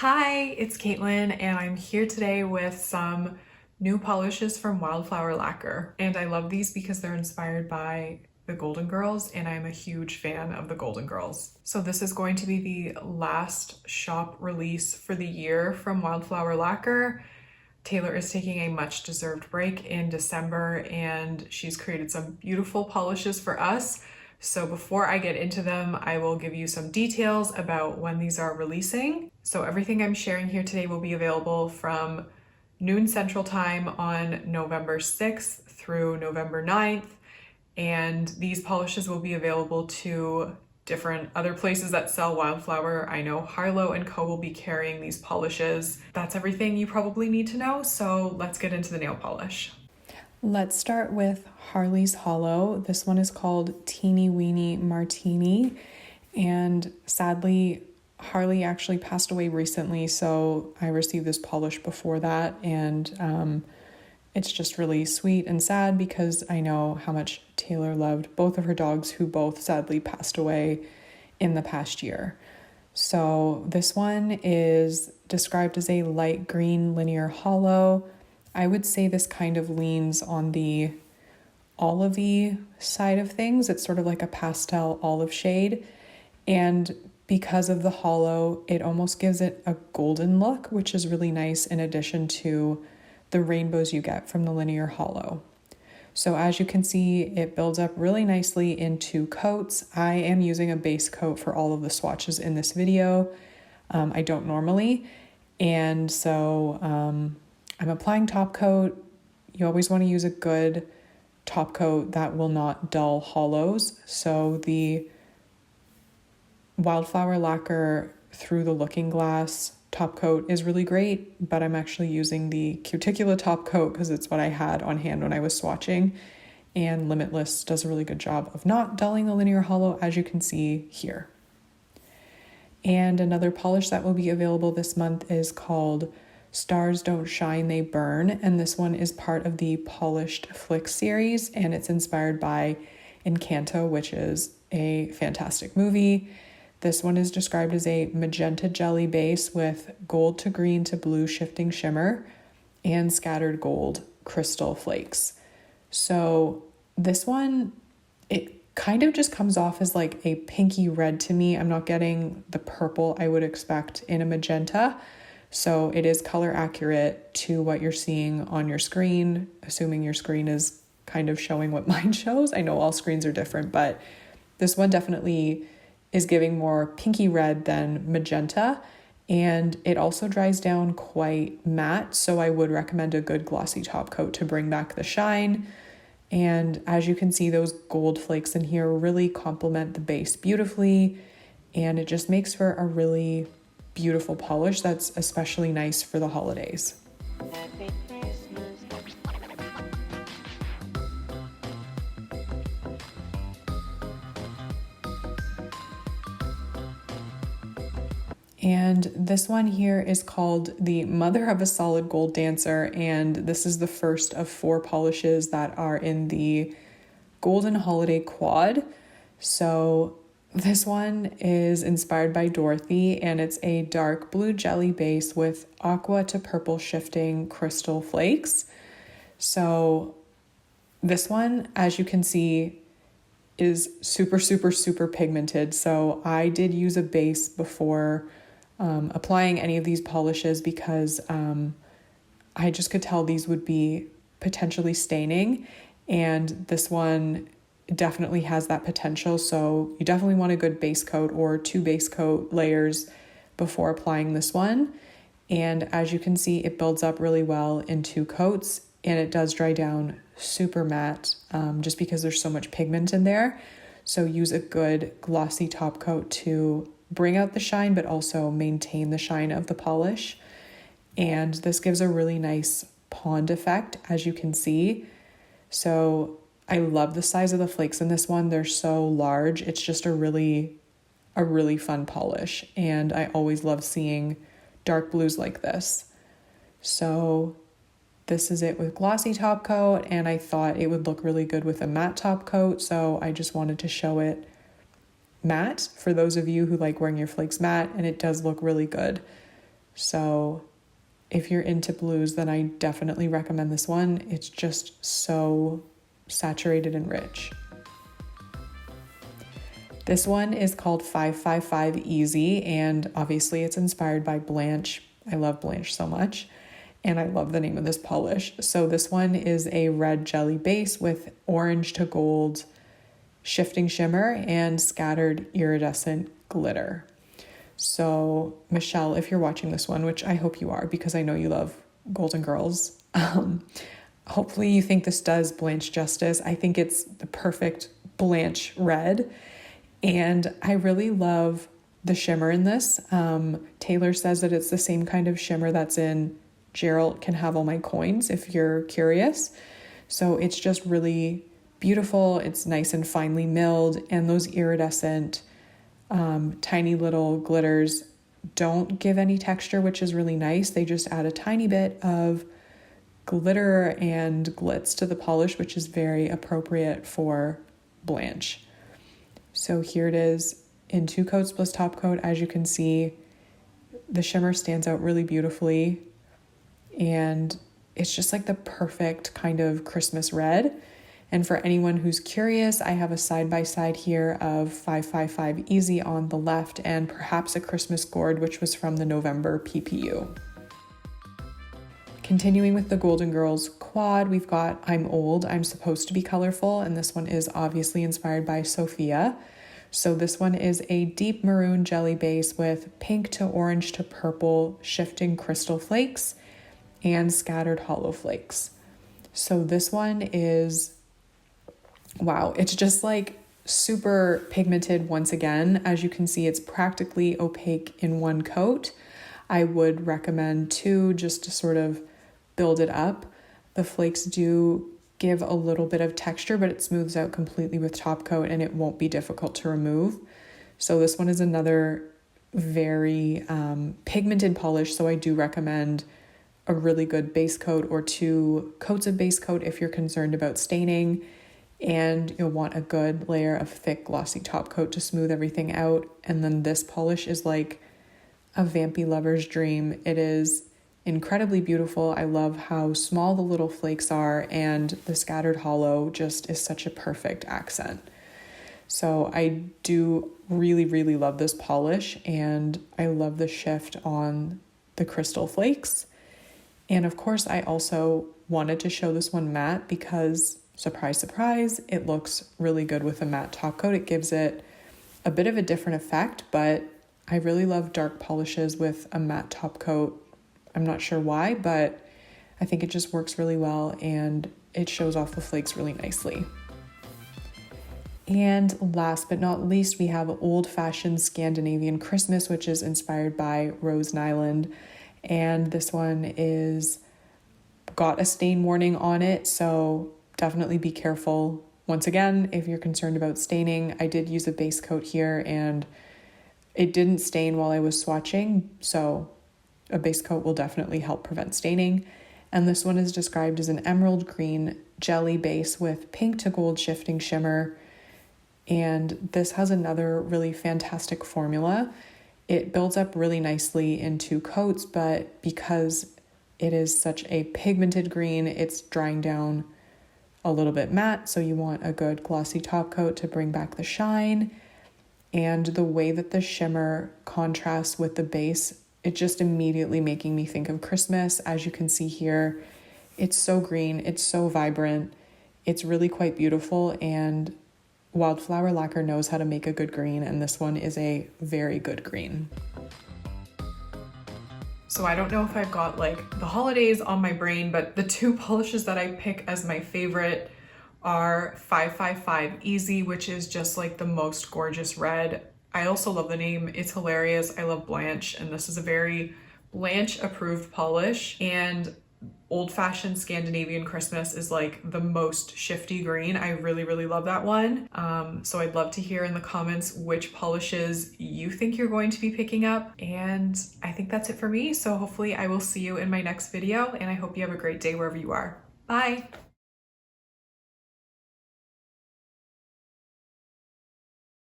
Hi, it's Caitlin, and I'm here today with some new polishes from Wildflower Lacquer. And I love these because they're inspired by the Golden Girls, and I'm a huge fan of the Golden Girls. So this is going to be the last shop release for the year from Wildflower Lacquer. Taylor is taking a much deserved break in December, and she's created some beautiful polishes for us. So before I get into them, I will give you some details about when these are releasing. So everything I'm sharing here today will be available from noon Central Time on November 6th through November 9th. And these polishes will be available to different other places that sell Wildflower. I know Harlow and Co will be carrying these polishes. That's everything you probably need to know. So let's get into the nail polish. Let's start with Harley's Hollow. This one is called Teeny Weeny Martini. And sadly, Harley actually passed away recently, so I received this polish before that. And it's just really sweet and sad because I know how much Taylor loved both of her dogs, who both sadly passed away in the past year. So this one is described as a light green linear hollow. I would say this kind of leans on the olivey side of things. It's sort of like a pastel olive shade. And because of the hollow, it almost gives it a golden look, which is really nice in addition to the rainbows you get from the linear hollow. So as you can see, it builds up really nicely in 2 coats. I am using a base coat for all of the swatches in this video. I don't normally. And so I'm applying top coat. You always want to use a good top coat that will not dull hollows. So the Wildflower Lacquer Through the Looking Glass top coat is really great, but I'm actually using the Cuticula top coat because it's what I had on hand when I was swatching. And Limitless does a really good job of not dulling the linear hollow, as you can see here. And another polish that will be available this month is called Stars Don't Shine, They Burn. And this one is part of the Polished Flick series, and it's inspired by Encanto, which is a fantastic movie. This one is described as a magenta jelly base with gold to green to blue shifting shimmer and scattered gold crystal flakes. So this one, it kind of just comes off as like a pinky red to me. I'm not getting the purple I would expect in a magenta. So it is color accurate to what you're seeing on your screen, assuming your screen is kind of showing what mine shows. I know all screens are different, but this one definitely is giving more pinky red than magenta. And it also dries down quite matte, so I would recommend a good glossy top coat to bring back the shine. And as you can see, those gold flakes in here really complement the base beautifully, and it just makes for a really beautiful polish that's especially nice for the holidays. And this one here is called the Mother of a Solid Gold Dancer, and this is the first of 4 polishes that are in the Golden Holiday Quad. So this one is inspired by Dorothy, and it's a dark blue jelly base with aqua to purple shifting crystal flakes. So this one, as you can see, is super, super, super pigmented. So I did use a base before applying any of these polishes because I just could tell these would be potentially staining, and this one definitely has that potential. So you definitely want a good base coat or 2 base coat layers before applying this one. And as you can see, it builds up really well in 2 coats, and it does dry down super matte just because there's so much pigment in there. So use a good glossy top coat to bring out the shine, but also maintain the shine of the polish. And this gives a really nice pond effect, as you can see. So I love the size of the flakes in this one. They're so large. It's just a really fun polish. And I always love seeing dark blues like this. So this is it with glossy top coat, and I thought it would look really good with a matte top coat. So I just wanted to show it matte for those of you who like wearing your flakes matte, and it does look really good. So if you're into blues, then I definitely recommend this one. It's just so saturated and rich. This one is called 555 Easy, and obviously it's inspired by Blanche. I love Blanche so much, and I love the name of this polish. So this one is a red jelly base with orange to gold shifting shimmer and scattered iridescent glitter. So Michelle, if you're watching this one, which I hope you are because I know you love Golden Girls, hopefully you think this does Blanche justice. I think it's the perfect Blanche red. And I really love the shimmer in this. Taylor says that it's the same kind of shimmer that's in Gerald Can Have All My Coins, if you're curious. So it's just really beautiful. It's nice and finely milled, and those iridescent tiny little glitters don't give any texture, which is really nice. They just add a tiny bit of glitter and glitz to the polish, which is very appropriate for Blanche. So here it is in 2 coats plus top coat. As you can see, the shimmer stands out really beautifully, and it's just like the perfect kind of Christmas red. And for anyone who's curious, I have a side-by-side here of 555 Easy on the left and Perhaps a Christmas Gourd, which was from the November PPU. Continuing with the Golden Girls quad, we've got I'm Old, I'm Supposed to Be Colorful, and this one is obviously inspired by Sophia. So this one is a deep maroon jelly base with pink to orange to purple shifting crystal flakes and scattered hollow flakes. So this one is, wow, it's just like super pigmented once again. As you can see, it's practically opaque in 1 coat. I would recommend 2 just to sort of build it up. The flakes do give a little bit of texture, but it smooths out completely with top coat and it won't be difficult to remove. So this one is another very pigmented polish, so I do recommend a really good base coat or 2 coats of base coat if you're concerned about staining, and you'll want a good layer of thick glossy top coat to smooth everything out. And then this polish is like a vampy lover's dream. It is incredibly beautiful. I love how small the little flakes are, and the scattered hollow just is such a perfect accent. So I do really, really love this polish, and I love the shift on the crystal flakes. And of course, I also wanted to show this one matte because, surprise, surprise, it looks really good with a matte top coat. It gives it a bit of a different effect, but I really love dark polishes with a matte top coat. I'm not sure why, but I think it just works really well and it shows off the flakes really nicely. And last but not least, we have Old Fashioned Scandinavian Christmas, which is inspired by Rose Nyland. And this one is got a stain warning on it, so definitely be careful. Once again, if you're concerned about staining, I did use a base coat here and it didn't stain while I was swatching, so a base coat will definitely help prevent staining. And this one is described as an emerald green jelly base with pink to gold shifting shimmer. And this has another really fantastic formula. It builds up really nicely in 2 coats, but because it is such a pigmented green, it's drying down a little bit matte. So you want a good glossy top coat to bring back the shine. And the way that the shimmer contrasts with the base, it just immediately making me think of Christmas. As you can see here, it's so green, it's so vibrant, it's really quite beautiful, and Wildflower Lacquer knows how to make a good green, and this one is a very good green. So I don't know if I've got like the holidays on my brain, but the 2 polishes that I pick as my favorite are 555 Easy, which is just like the most gorgeous red. I also love the name, it's hilarious. I love Blanche, and this is a very Blanche approved polish. And Old Fashioned Scandinavian Christmas is like the most shifty green. I really, really love that one. So I'd love to hear in the comments which polishes you think you're going to be picking up. And I think that's it for me. So hopefully I will see you in my next video, and I hope you have a great day wherever you are. Bye.